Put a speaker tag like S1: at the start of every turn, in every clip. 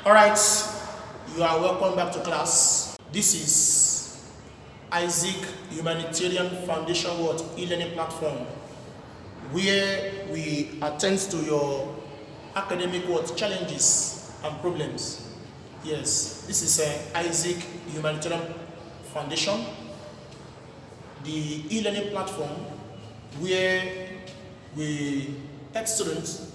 S1: Alright, you are welcome back to class. This is Isaac Humanitarian Foundation e-learning platform, where we attend to your academic challenges and problems. Yes, this is Isaac Humanitarian Foundation, the e-learning platform where we help students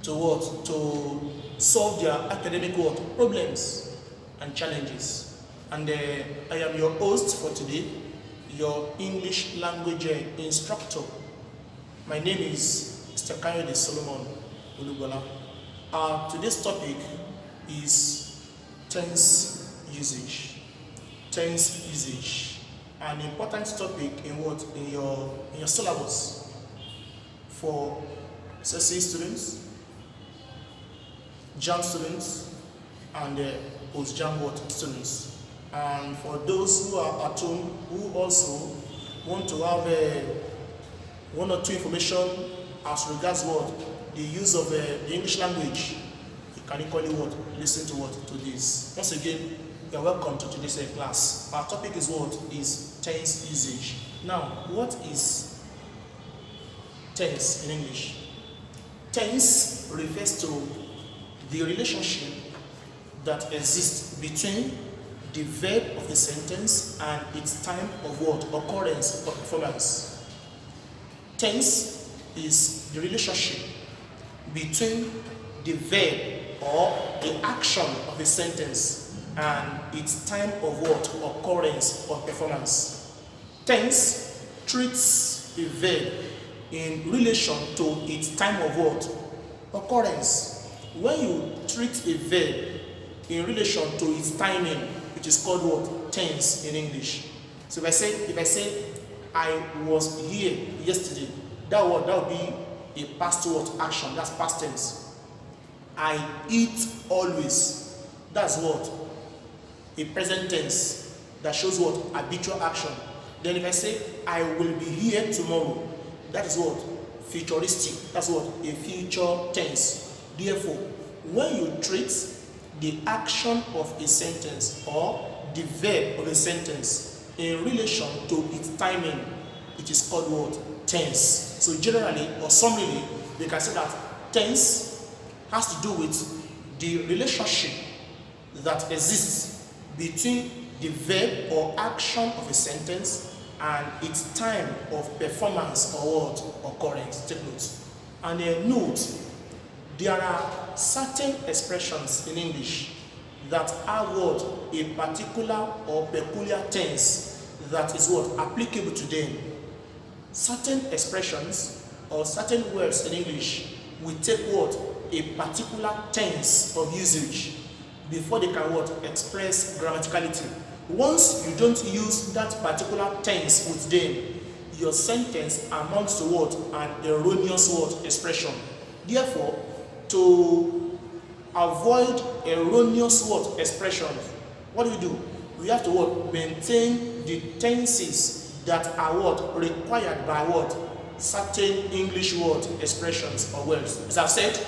S1: to solve their academic problems and challenges. And I am your host for today, your English language instructor. My name is Mr. Kayode Solomon Olugbola. Today's topic is tense usage. Tense usage, an important topic in your syllabus for SSC students, JAM students, and post-JAM students. And for those who are at home who also want to have one or two information as regards the use of the English language, you can equally listen to this. Once again, you are welcome to today's class. Our topic is tense usage. Now, what is tense in English? Tense refers to the relationship that exists between the verb of the sentence and its time of occurrence or performance. Tense is the relationship between the verb or the action of the sentence and its time of occurrence or performance. Tense treats a verb in relation to its time of occurrence. When you treat a verb in relation to its timing, which is called tense in English. So if I say I was here yesterday, that would be a past action. That's past tense. I eat always. That's a present tense that shows habitual action. Then if I say I will be here tomorrow, that is futuristic. That's a future tense. Therefore, when you treat the action of a sentence or the verb of a sentence in relation to its timing, it is called tense. So generally or summarily, we can say that tense has to do with the relationship that exists between the verb or action of a sentence and its time of performance or occurrence. Take note. And note, there are certain expressions in English that have a particular or peculiar tense that is applicable to them. Certain expressions or certain words in English will take a particular tense of usage before they can express grammaticality. Once you don't use that particular tense with them, your sentence amounts to an erroneous expression. Therefore, to avoid erroneous expressions, what do? We have to maintain the tenses that are required by certain English expressions or words. As I've said,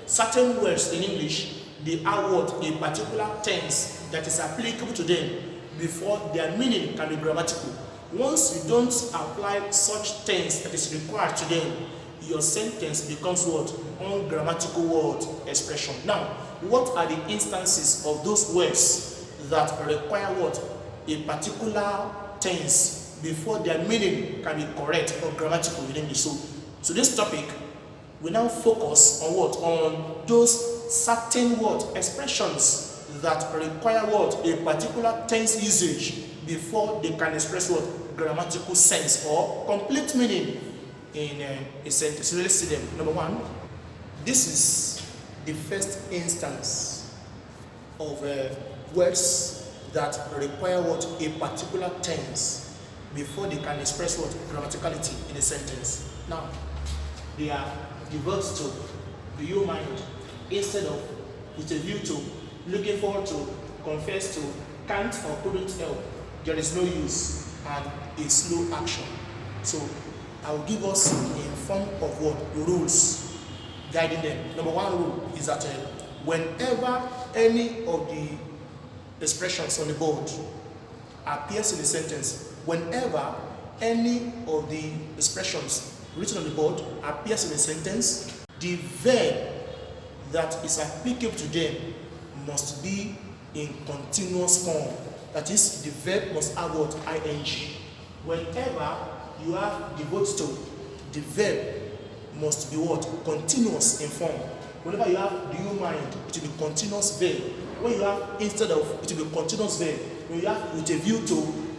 S1: certain words in English, they have a particular tense that is applicable to them before their meaning can be grammatical. Once you don't apply such tense that is required to them, your sentence becomes ungrammatical expression. Now, what are the instances of those words that require a particular tense before their meaning can be correct or grammatical in English? So today's topic, we now focus on on those certain expressions that require a particular tense usage before they can express grammatical sense or complete meaning in a sentence. So let's see them. Number one, this is the first instance of words that require a particular tense before they can express grammaticality in a sentence. Now, they are the verbs to, do you mind, instead of, with a view to, looking forward to, confess to, can't or couldn't help, there is no use, and a slow action. So I will give us in form of rules guiding them. Number one rule is that whenever any of the expressions on the board appears in a sentence, whenever any of the expressions written on the board appears in a sentence, the verb that is applicable to them must be in continuous form. That is, the verb must have what? ing. Whenever you have devote to, the verb must be what? Continuous in form. Whenever you have do you mind, it will be continuous verb. When you have instead of, it will be continuous verb. When you have with a view to,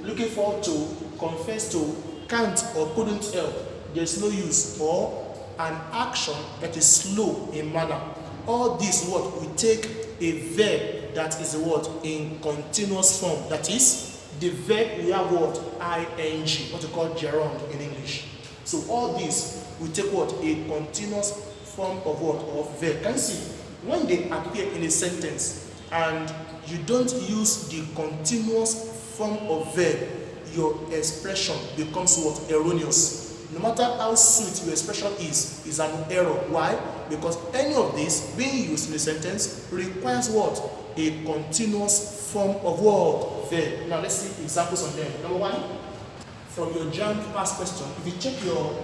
S1: looking forward to, confess to, can't or couldn't help, there's no use, or an action that is slow in manner. All this what we take a verb that is a word in continuous form. That is, the verb we have what? ing, what we call gerund in English. So all this we take what? A continuous form of what? Of verb. Can you see? When they appear in a sentence and you don't use the continuous form of verb, your expression becomes what? Erroneous. No matter how sweet your expression is an error. Why? Because any of this being used in a sentence requires what? A continuous form of word, verb. Now let's see examples on them. Number one, from your JAM past question. If you check your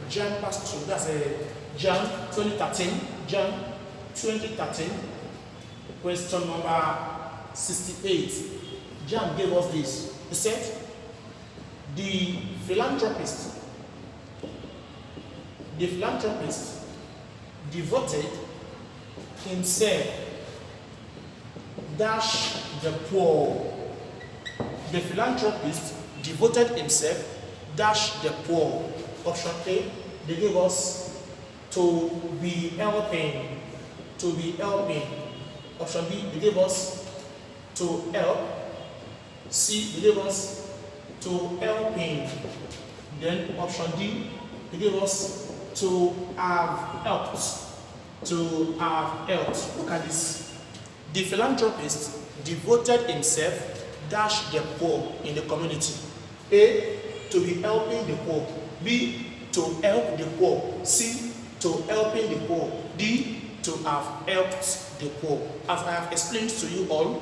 S1: JAM past question, that's a JAM 2013, JAM 2013, question number 68. JAM gave us this. He said, the philanthropist devoted himself dash the poor. The philanthropist devoted himself dash the poor. Option A, they gave us to be helping. To be helping. Option B, they gave us to help. C, they gave us to helping. Then option D, they gave us to have helped. To have helped. Look at this. The philanthropist devoted himself dash the poor in the community. A, to be helping the poor. B, to help the poor. C, to helping the poor. D, to have helped the poor. As I have explained to you all,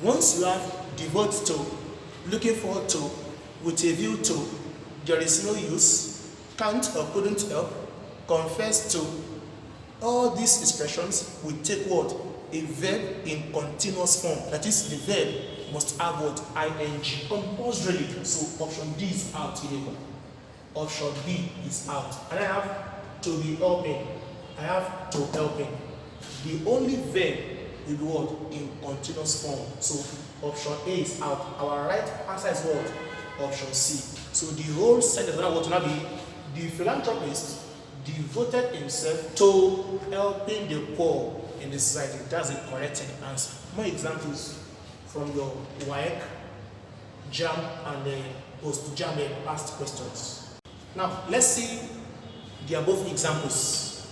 S1: once you have devote to, looking forward to, with a view to, there is no use, can't or couldn't help, confess to, all these expressions will take what? A verb in continuous form. That is, the verb must have what? ing. Compulsorily. So option D is out here. Option B is out. And I have to be helping. I have to helping. The only verb will be what? In continuous form. So option A is out. Our right answer is what? Option C. So the whole sentence will now be, the philanthropist devoted himself to helping the poor in the society. That's the correct answer. More examples from your WAEC, JAM, and the POST-UTME past questions. Now, let's see the above examples.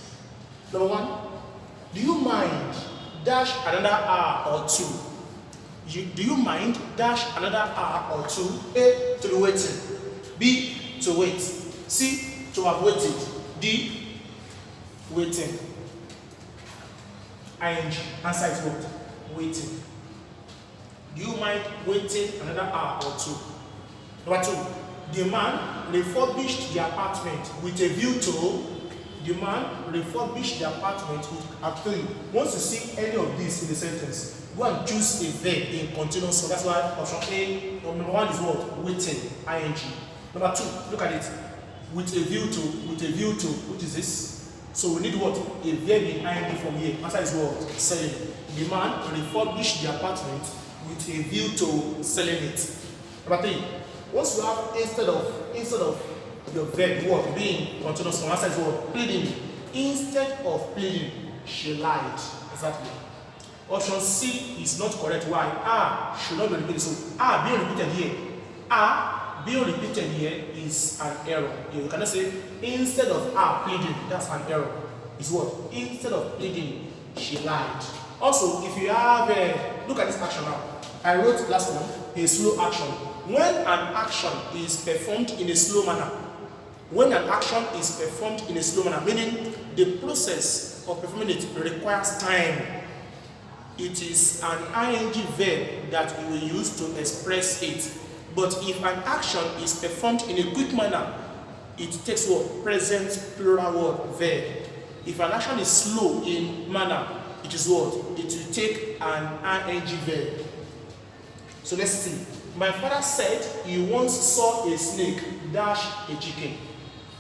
S1: Number one, do you mind dash another hour or two? Do you mind dash another hour or two? A, to be waiting. B, to wait. C, to have waited. D, waiting. ing. Answer is what? Waiting. Do you mind waiting another hour or two? Number two, the man refurbished the apartment with a view to. The man refurbished the apartment with a view. Once you see any of this in the sentence, go and choose a verb in continuous. So that's why option A, number one is what? Waiting. ing. Number two, look at it. With a view to, which is this? So we need what? A verb in ing from here. Answer is what? Selling. The man refurbished the apartment with a view to selling it. Number three, once you have instead of your verb what being continuous form, answer is what? Pleading. Instead of pleading, she lied. Exactly. Option C is not correct. Why? Should not be repeated. So being repeated here. Being repeated here is an error. You cannot say instead of pleading. That's an error. It's what? Instead of pleading, she lied. Also, if you have look at this action now. I wrote last one, a slow action. When an action is performed in a slow manner, meaning the process of performing it requires time. it is an ing verb that you will use to express it. But if an action is performed in a quick manner, it takes what? Present plural word verb. If an action is slow in manner, it is what? It will take an ing verb. So let's see. My father said he once saw a snake dash a chicken.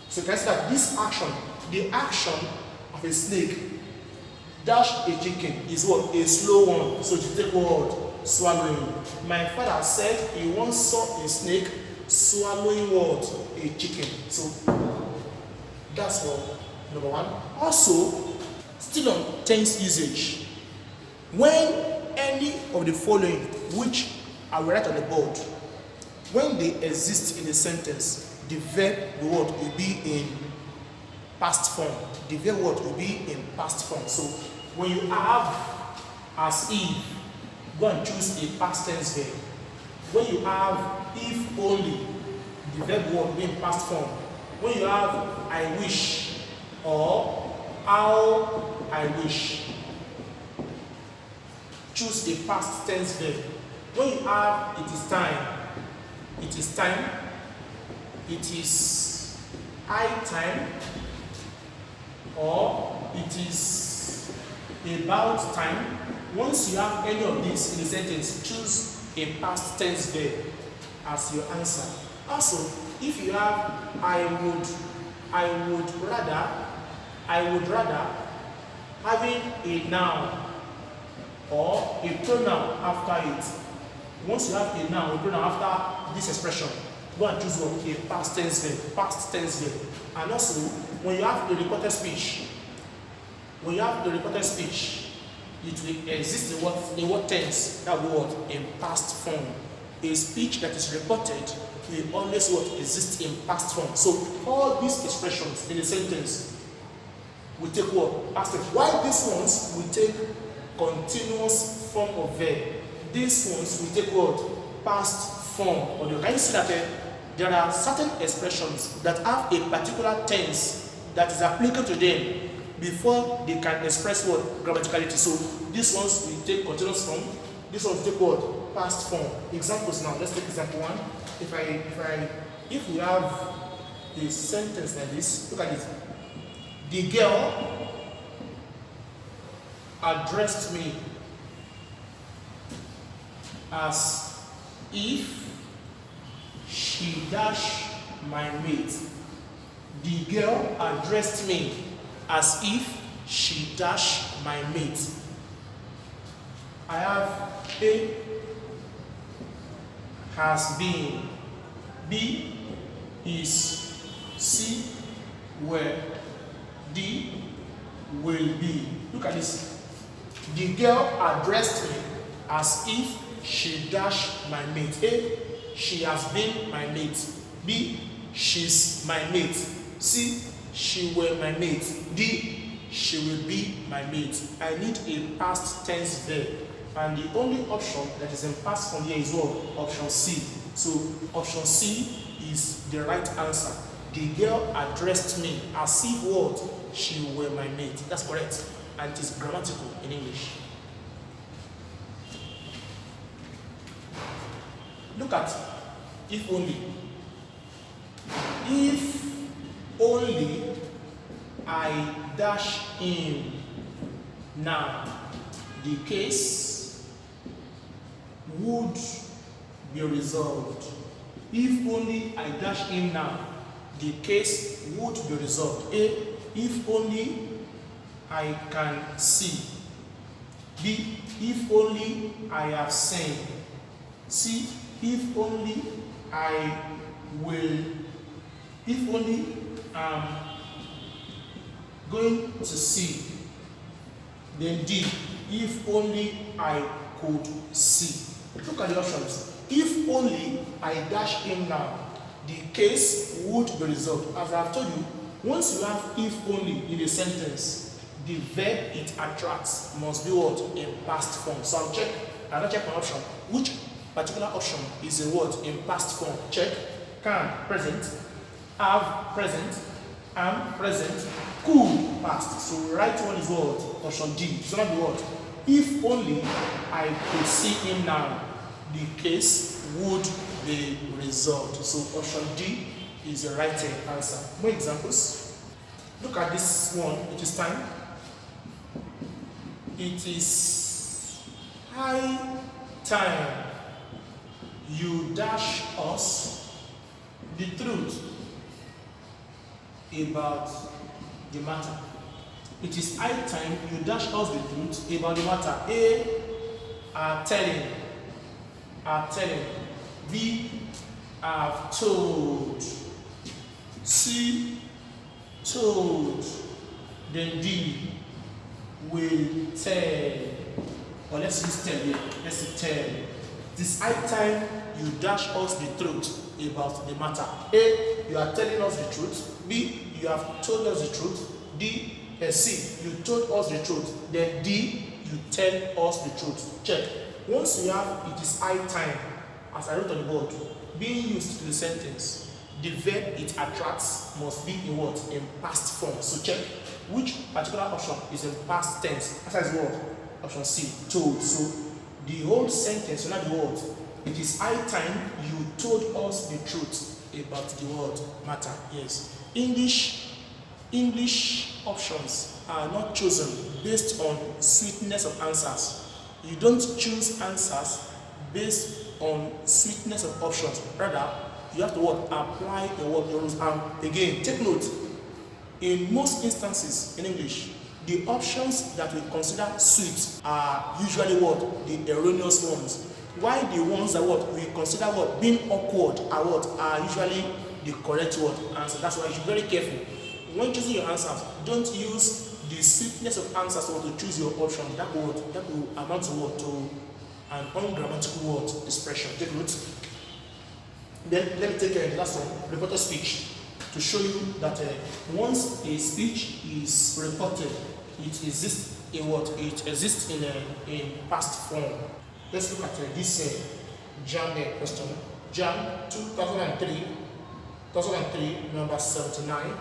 S1: So you can see that this action, the action of a snake dash a chicken, is what? A slow one. So to take what? Swallowing. My father said he once saw a snake swallowing what? A chicken. So that's what number one. Also, still on tense usage. When any of the following, which I will write on the board, when they exist in a sentence, the verb word will be in past form. The verb word will be in past form. So when you have as if, go and choose a past tense verb. When you have if only, the verb word will be in past form. When you have I wish or how I wish, choose a past tense verb. When you have it is time, it is time, it is high time, or it is about time. Once you have any of these in the sentence, choose a past tense verb as your answer. Also, if you have I would rather, having a noun or a pronoun after it. Once you have a noun, a pronoun after this expression, go and choose what? A past tense verb, past tense verb. And also, when you have the reported speech, it will exist in what tense? That word in past form. A speech that is reported will always what? Exist in past form. So all these expressions in a sentence will take what? Past tense. While these ones will take continuous form of verb, these ones will take what? Past form. Or you can see that there are certain expressions that have a particular tense that is applicable to them before they can express what? Grammaticality. So these ones will take continuous form, this one will take what? Past form. Examples now. Let's take example one. If we have a sentence like this, look at it. The girl addressed me as if she dashed my mate. The girl addressed me as if she dashed my mate. I have A has been, B is, C were, D will be. Look at this. The girl addressed me as if she dashed my mate. A, she has been my mate. B, she's my mate. C, she were my mate. D, she will be my mate. I need a past tense verb. And the only option that is in past form here is what? Option C. So option C is the right answer. The girl addressed me as if what? She were my mate. That's correct. And it is grammatical in English. Look at if only. If only I dash him now, the case would be resolved. If only I dash him now, the case would be resolved. A, if only I can see. B, if only I have seen. C, if only I will, if only I'm going to see. Then D, if only I could see. Look at the options. If only I dash him now, the case would be resolved. As I've told you, once you have if only in a sentence, the verb it attracts must be what? In past form. So I'll check my option. Which particular option is a word in past form? Check. Can, present. Have, present. Am, present. Could, past. So right one is what? Option D. So not the word. If only I could see him now, the case would be resolved. So option D is the right answer. More examples. Look at this one. It is time. It is high time you dash us the truth about the matter. It is high time you dash us the truth about the matter. A, are telling. B, have told. C, told. Then D, will tell. Or let's use tell here. Let's say tell. It is high time you dash us the truth about the matter. A, you are telling us the truth. B, you have told us the truth. D, C, you told us the truth. Then D, you tell us the truth. Check. Once you have it is high time, as I wrote on the board, being used to the sentence, the verb it attracts must be in what? In past form. So check which particular option is in past tense. As is what? Option C, told. So the whole sentence, not the word. It is high time you told us the truth about the word matter. Yes. English options are not chosen based on sweetness of answers. You don't choose answers based on sweetness of options. Rather, you have to what? Apply the rules. And again, take note. In most instances in English, the options that we consider sweet are usually what? The erroneous ones. While the ones that what we consider what being awkward are what are usually the correct word answer. That's why you should be very careful. When choosing your answers, don't use the sweetness of answers or to choose your option. That will amount to what? To an ungrammatical word expression. Take note. Then let me take the last one, reported speech, to show you that once a speech is reported, it exists in what? It exists in past form. Let's look at this JAM question. JAM 2003, number 79.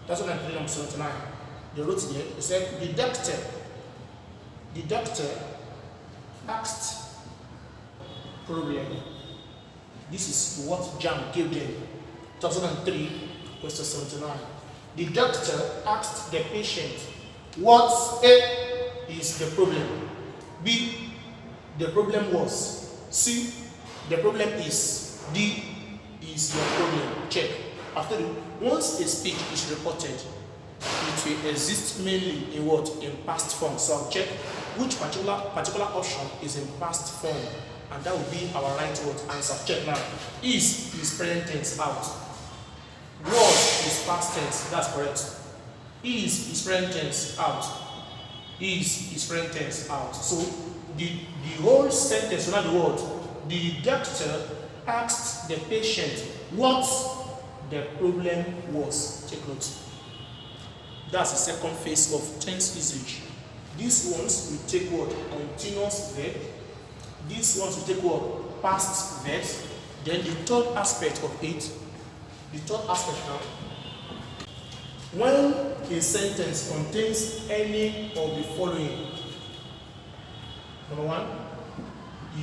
S1: 2003, number 79. They wrote here, it said, the doctor asked problem. This is what JAM gave them. 2003, question 79. The doctor asked the patient, what A is the problem? B, the problem was. C, the problem is. D is your problem. Check. After once a speech is reported, it will exist mainly in what? In past form. So I'll check which particular option is in past form, and that will be our right word answer. Check now. Is present tense out. Was is past tense. That's correct. Is present tense out. Is present tense out. So the whole sentence, not the word. The doctor asked the patient what the problem was. Take note. That's the second phase of tense usage. These ones will take what? Continuous verb. These ones will take what? Past verbs. Then the third aspect of it. The third aspect now. When a sentence contains any of the following. Number one,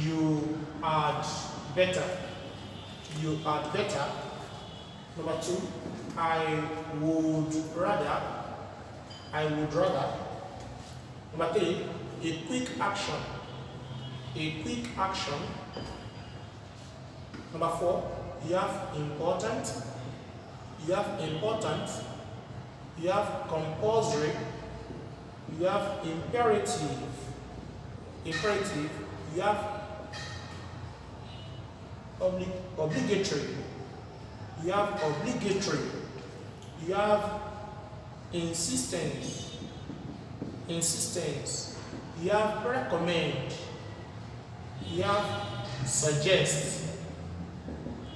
S1: you had better. You had better. Number two, I would rather. I would rather. Number three, a quick action. A quick action. Number four, you have important. You have important. You have compulsory. You have imperative. Imperative. You have obligatory. You have obligatory. You have insistence. Insistence. You have recommend. You have suggest.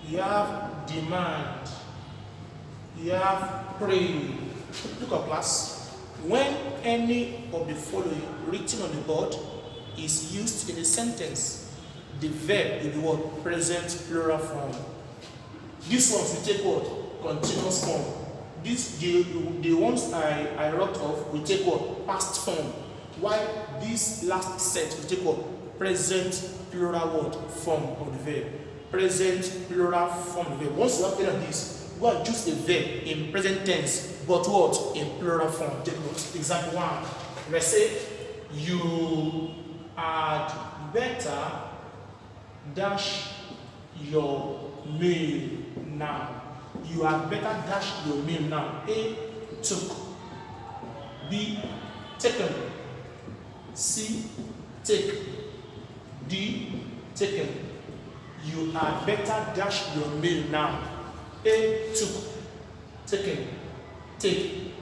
S1: You have demand. You have pray. Look at class. When any of the following written on the board is used in a sentence, the verb will be what? Present plural form. These ones will take what? Continuous form. The ones I wrote off will take what? Past form. While this last set will take what? Present plural word form of the verb. Present plural form of the verb. Once you have any of this, go and choose a verb in present tense, but what? In plural form. Take note. Example 1. Let's say, you had better dash your meal now. You had better dash your meal now. A. Took. B. Taken. C. Take. D. Taken. You had better dash your meal now. A. Took. Taken. Take.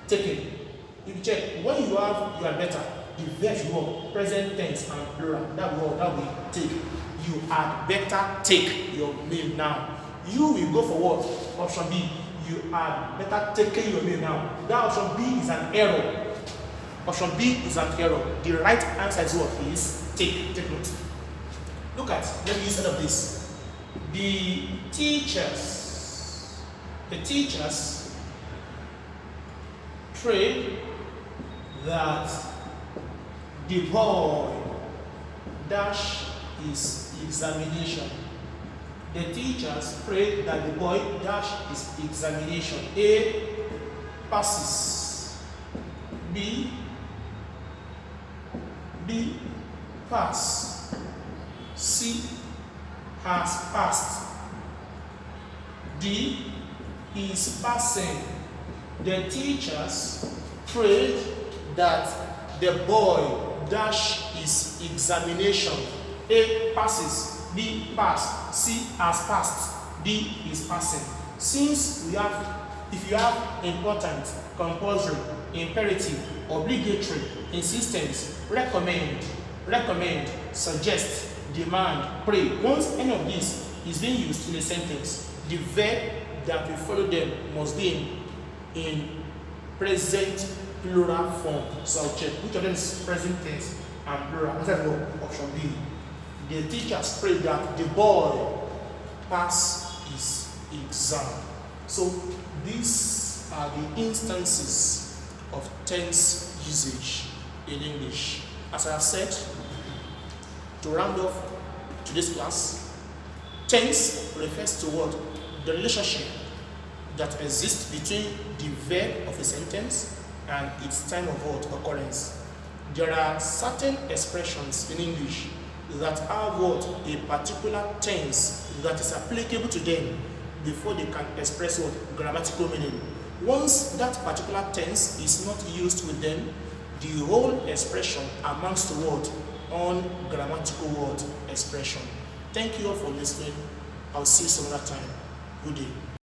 S1: Taken. If you check, when you have you had better, the verb you have present tense and plural. That will take. You had better take your meal now. You will go for what? Option B. You had better taken your meal now. That option B is an error. Option B is an error. The right answer is what? Is take. Take note. Look at, let me use some of this. The teachers prayed that the boy dash his examination. The teachers prayed that the boy dash his examination. A. Passes. B. Pass. C. Has passed. D. Is passing. The teachers prayed that the boy dash his examination. A. Passes. B. Pass. C. Has passed. D. Is passing. Since we have, if you have important, compulsory, imperative, obligatory, insistence, recommend, suggest, demand, pray. Once any of this is being used in a sentence, the verb that will follow them must be in present plural form. So I'll check which of them is present tense and plural. Let's go option B. The teachers prayed that the boy pass his exam. So these are the instances of tense usage in English. As I have said, to round off today's class, tense refers to what? The relationship that exists between the verb of a sentence and its time of what? Occurrence. There are certain expressions in English that have what? A particular tense that is applicable to them before they can express what? Grammatical meaning. Once that particular tense is not used with them, the whole expression amounts to what? Ungrammatical word expression. Thank you all for listening. I'll see you some other time. Good day.